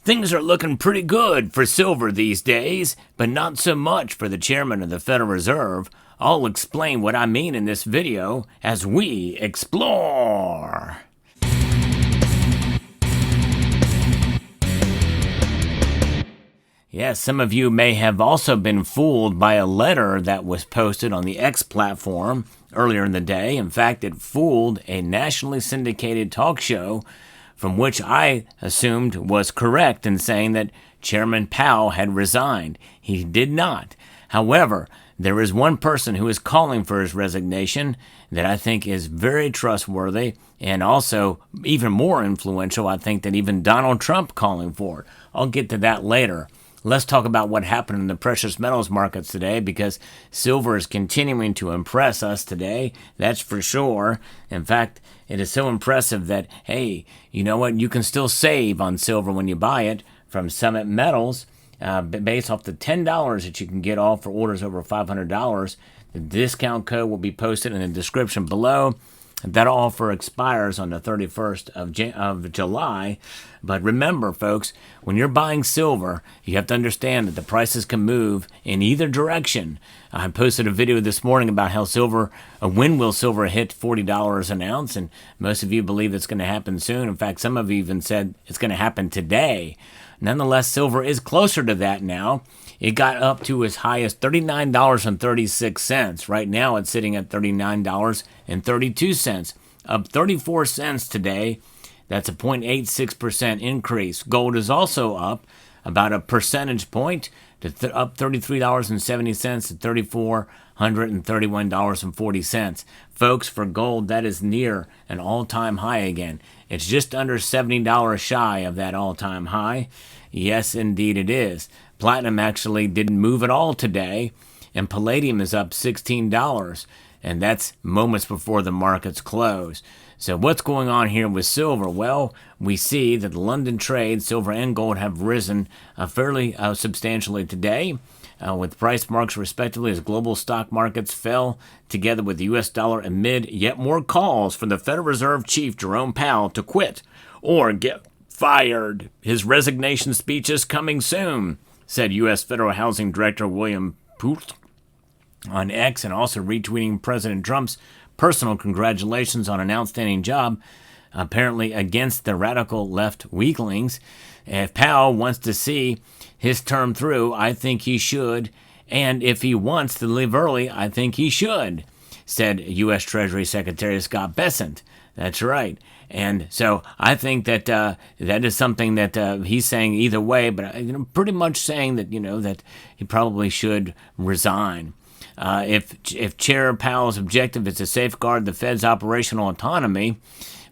Things are looking pretty good for silver these days, but not so much for the chairman of the Federal Reserve. I'll explain what I mean in this video as we explore. Yes, some of you may have also been fooled by a letter that was posted on the X platform earlier in the day. In fact, it fooled a nationally syndicated talk show from which I assumed was correct in saying that Chairman Powell had resigned. He did not. However, there is one person who is calling for his resignation that I think is very trustworthy and also even more influential, I think, than even Donald Trump calling for it. I'll get to that later. Let's talk about what happened in the precious metals markets today, because silver is continuing to impress us today, that's for sure. In fact, it is so impressive that, hey, you know what? You can still save on silver when you buy it from Summit Metals, based off the $10 that you can get off for orders over $500. The discount code will be posted in the description below. That offer expires on the 31st of July. But remember, folks, when you're buying silver, you have to understand that the prices can move in either direction. I posted a video this morning about how when will silver hit $40 an ounce? And most of you believe it's going to happen soon. In fact, some of you even said it's going to happen today. Nonetheless, silver is closer to that now. It got up to as high as $39.36. Right now, it's sitting at $39.32, up 34 cents today. That's a 0.86% increase. Gold is also up about a percentage point to up $33.70 to $3,431.40. Folks, for gold, that is near an all-time high again. It's just under $70 shy of that all-time high. Yes, indeed it is. Platinum actually didn't move at all today, and palladium is up $16, and that's moments before the markets close. So what's going on here with silver? Well, we see that the London trade, silver and gold, have risen fairly substantially today, with price marks respectively as global stock markets fell together with the U.S. dollar amid yet more calls from the Federal Reserve Chief Jerome Powell to quit or get fired. His resignation speech is coming soon, said U.S. Federal Housing Director William Puth on X, and also retweeting President Trump's personal congratulations on an outstanding job, apparently against the radical left weaklings. If Powell wants to see his term through, I think he should, and if he wants to leave early, I think he should, said U.S. Treasury Secretary Scott Bessent. That's right. And so I think that that is something that he's saying either way, but pretty much saying that that he probably should resign. If Chair Powell's objective is to safeguard the Fed's operational autonomy,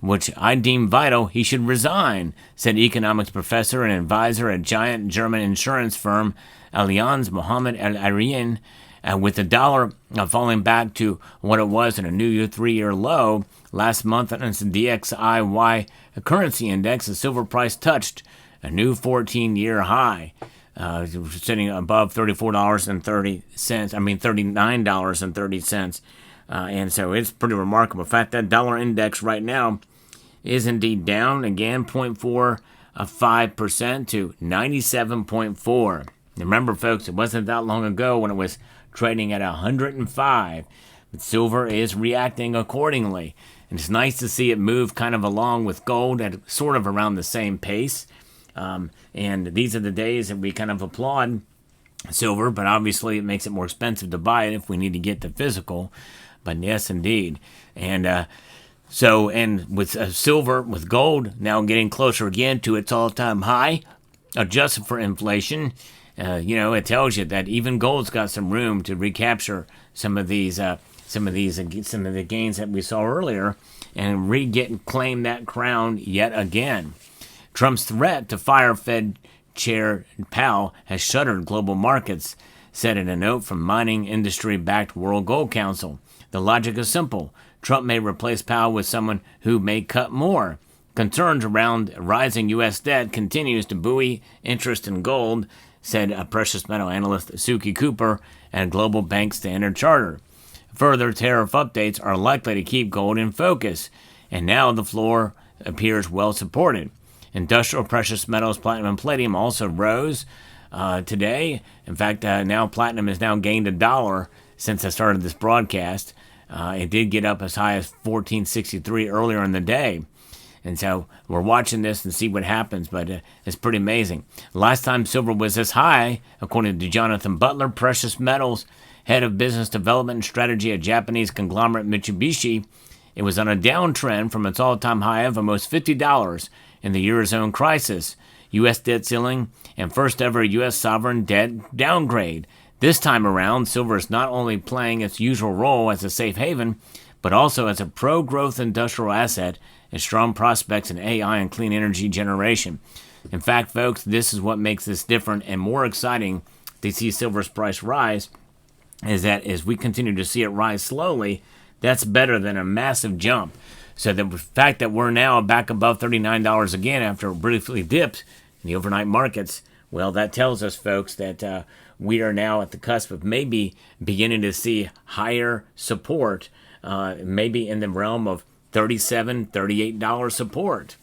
which I deem vital, he should resign, said economics professor and advisor at giant German insurance firm Allianz, Mohammed Al-Arian. With the dollar falling back to what it was in a new 3-year low last month, and the DXY currency index, the silver price touched a new 14-year high, sitting above $39.30. And so it's pretty remarkable. In fact, that dollar index right now is indeed down again, 0.45% to 97.4. Remember, folks, it wasn't that long ago when it was trading at 105. But silver is reacting accordingly. And it's nice to see it move kind of along with gold at sort of around the same pace. And these are the days that we kind of applaud silver, but obviously it makes it more expensive to buy it if we need to get the physical. But yes, indeed. And with silver, with gold now getting closer again to its all-time high, adjusted for inflation, it tells you that even gold's got some room to recapture some of the gains that we saw earlier and claim that crown yet again. Trump's threat to fire Fed Chair Powell has shuttered global markets, said in a note from mining industry-backed World Gold Council. The logic is simple. Trump may replace Powell with someone who may cut more. Concerns around rising U.S. debt continues to buoy interest in gold, said a precious metal analyst Suki Cooper at Global Bank Standard Chartered. Further tariff updates are likely to keep gold in focus, and now the floor appears well supported. Industrial precious metals, platinum and palladium, also rose today. In fact, now platinum has now gained $1 since I started this broadcast. It did get up as high as 1463 earlier in the day. And so we're watching this and see what happens, but it's pretty amazing. Last time silver was this high, according to Jonathan Butler, precious metals head of business development and strategy at Japanese conglomerate Mitsubishi, it was on a downtrend from its all-time high of almost $50 in the Eurozone crisis, U.S. debt ceiling, and first ever U.S. sovereign debt downgrade. This time around, silver is not only playing its usual role as a safe haven, but also as a pro-growth industrial asset and strong prospects in AI and clean energy generation. In fact, folks, this is what makes this different and more exciting to see silver's price rise, is that as we continue to see it rise slowly, that's better than a massive jump. So the fact that we're now back above $39 again after it briefly dipped in the overnight markets, well, that tells us, folks, that we are now at the cusp of maybe beginning to see higher support, maybe in the realm of $37, $38 support.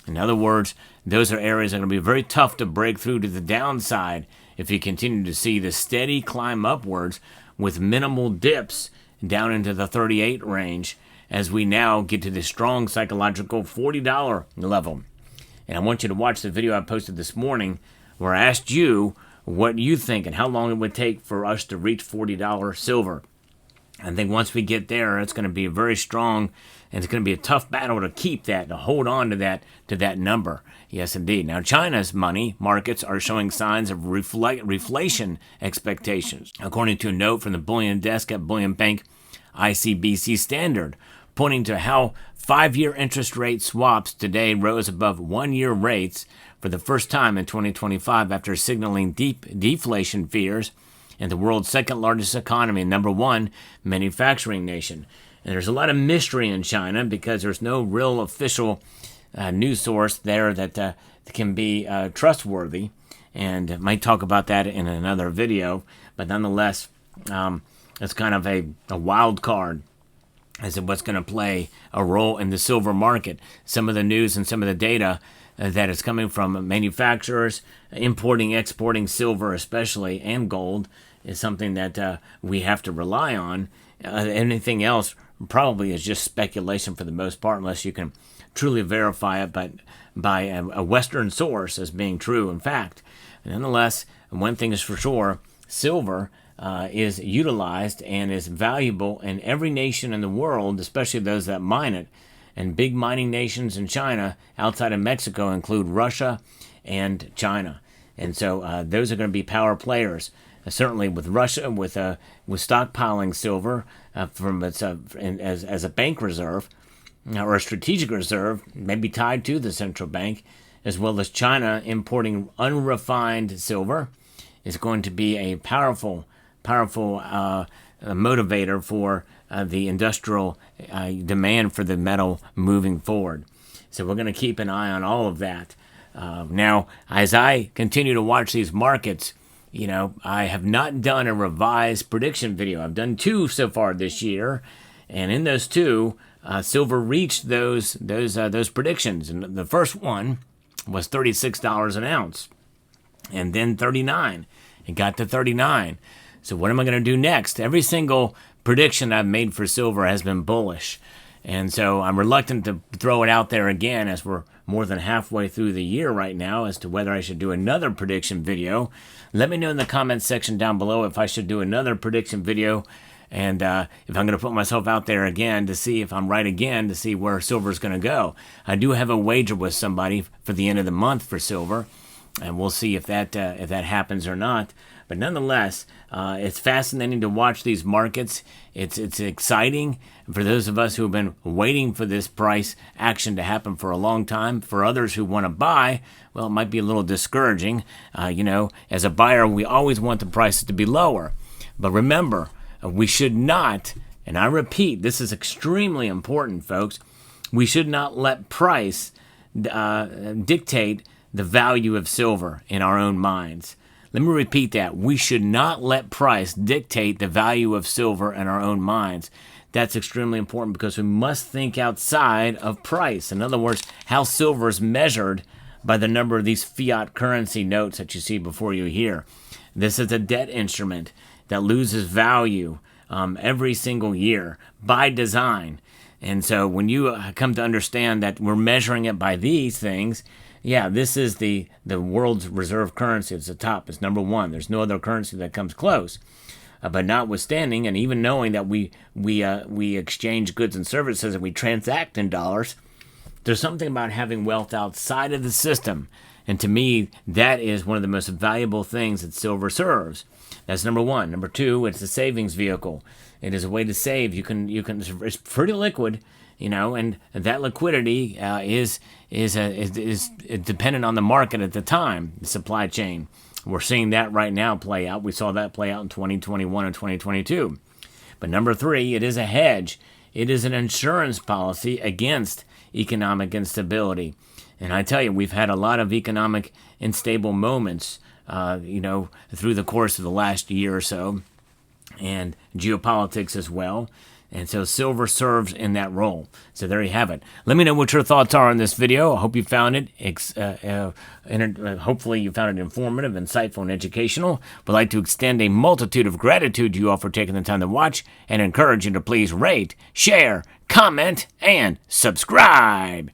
In other words, those are areas that are going to be very tough to break through to the downside if you continue to see the steady climb upwards with minimal dips down into the 38 range as we now get to the strong psychological $40 level. And I want you to watch the video I posted this morning where I asked you what you think and how long it would take for us to reach $40 silver. I think once we get there, it's going to be very strong, and it's going to be a tough battle to keep that, to hold on to that number. Yes, indeed. Now, China's money markets are showing signs of reflation expectations, according to a note from the bullion desk at Bullion Bank ICBC Standard, pointing to how 5-year interest rate swaps today rose above 1-year rates for the first time in 2025 after signaling deep deflation fears in the world's second largest economy, number one manufacturing nation. And there's a lot of mystery in China because there's no real official news source there that can be trustworthy. And I might talk about that in another video. But nonetheless, it's kind of a wild card as to what's going to play a role in the silver market. Some of the news and some of the data that is coming from manufacturers, importing, exporting silver especially, and gold, is something that we have to rely on. Anything else probably is just speculation for the most part, unless you can truly verify it by a Western source as being true in fact. Nonetheless, one thing is for sure, silver is utilized and is valuable in every nation in the world, especially those that mine it. And big mining nations in China outside of Mexico include Russia and China. And so those are going to be power players. Certainly with Russia, with stockpiling silver from its as a bank reserve or a strategic reserve, maybe tied to the central bank, as well as China importing unrefined silver, is going to be a powerful motivator for the industrial demand for the metal moving forward. So we're going to keep an eye on all of that. Now, as I continue to watch these markets, I have not done a revised prediction video. I've done 2 so far this year, and in those 2, silver reached those predictions. And the first one was $36 an ounce, and then $39. It got to $39. So what am I going to do next? Every single prediction I've made for silver has been bullish, and so I'm reluctant to throw it out there again as we're more than halfway through the year right now as to whether I should do another prediction video. Let me know in the comments section down below if I should do another prediction video, and if I'm going to put myself out there again to see if I'm right again, to see where silver is going to go. I do have a wager with somebody for the end of the month for silver, and we'll see if that happens or not. But nonetheless, it's fascinating to watch these markets. It's exciting for those of us who have been waiting for this price action to happen for a long time. For others who want to buy, well, it might be a little discouraging. As a buyer, we always want the prices to be lower. But remember, we should not, and I repeat, this is extremely important, folks, we should not let price dictate the value of silver in our own minds. Let me repeat that. We should not let price dictate the value of silver in our own minds. That's extremely important because we must think outside of price. In other words, how silver is measured by the number of these fiat currency notes that you see before you here. This is a debt instrument that loses value every single year by design. And so when you come to understand that we're measuring it by these things, yeah, this is the world's reserve currency. It's the top. It's number one. There's no other currency that comes close. But notwithstanding, and even knowing that we exchange goods and services and we transact in dollars, there's something about having wealth outside of the system. And to me, that is one of the most valuable things that silver serves. That's number one. Number two, it's a savings vehicle. It is a way to save. It's pretty liquid, and that liquidity is dependent on the market at the time, the supply chain. We're seeing that right now play out. We saw that play out in 2021 and 2022. But number three, it is a hedge. It is an insurance policy against economic instability. And I tell you, we've had a lot of economic unstable moments, through the course of the last year or so, and geopolitics as well. And so silver serves in that role. So there you have it. Let me know what your thoughts are on this video. I hope you found it, hopefully you found it informative, insightful, and educational. Would like to extend a multitude of gratitude to you all for taking the time to watch, and encourage you to please rate, share, comment, and subscribe.